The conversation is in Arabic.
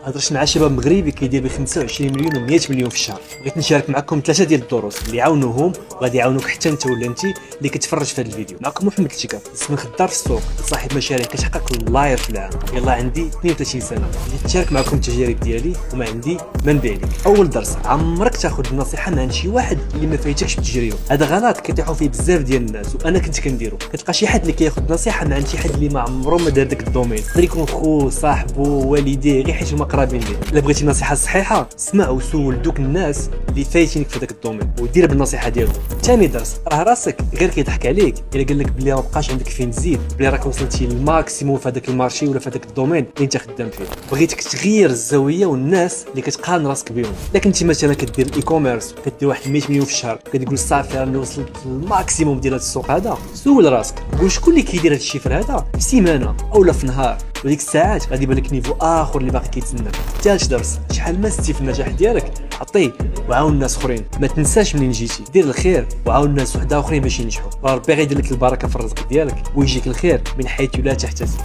هضرت مع شباب مغربي كيدير ب 25 مليون و 100 مليون في الشهر. بغيت نشارك معكم 3 ديال الدروس اللي يعاونوهم وغادي يعاونوك حتى انت ولا انت اللي كتفرج في هذا الفيديو. معكم محمد التيكا، اسم خدار في السوق، صاحب مشاريع كتحقق اللاير في العام. يلا عندي 32 سنه، جيت نشارك معكم التجارب ديالي وما عندي ما نبيع لك. اول درس، عمرك تاخذ النصيحه من عند شي واحد اللي ما فايتكش في التجربه. هذا غلط كيطيحوا فيه بزاف ديال الناس وانا كنت كنديرو. كتلقى شي حد اللي كياخذ نصيحه من عند شي حد اللي ما عمره ما دار داك الدومين، يقدر يكون خو صاحبو والديه غير حيت هما قرابين ليه. الا بغيتي نصيحه صحيحه اسمع وسول دوك الناس اللي فايتينك في داك الدومين ودير بالنصيحه ديالهم. ثاني درس، راه راسك غير كيضحك عليك الا قال لك بلي ما بقاش عندك فين تزيد، بلي راك وصلتي للماكسيموم في هذاك المارشي ولا في هذاك الدومين اللي انت خدام فيه. بغيتك تغير الزاويه والناس اللي كتقارن راسك بهم. لكن انت مثلا كدير الاي كوميرس كدير واحد 100 مليون في الشهر، كتقول صافي راني وصلت للماكسيموم ديال هذا السوق هذا، سول راسك قول شكون اللي كيدير هذا الشيفر هذا في سيمانه اولا في نهار، وديك الساعات غادي يبان لك نيفو اخر اللي باقي كيتسناك. ثالث درس، شحال ما زدتي في النجاح ديالك عطيه وعاون الناس اخرين. ما تنساش منين جيتي، دير الخير وعاون الناس وحده اخرين باش ينجحوا، ربي غيدير لك البركه في الرزق ديالك ويجيك الخير من حيث لا تحتسب.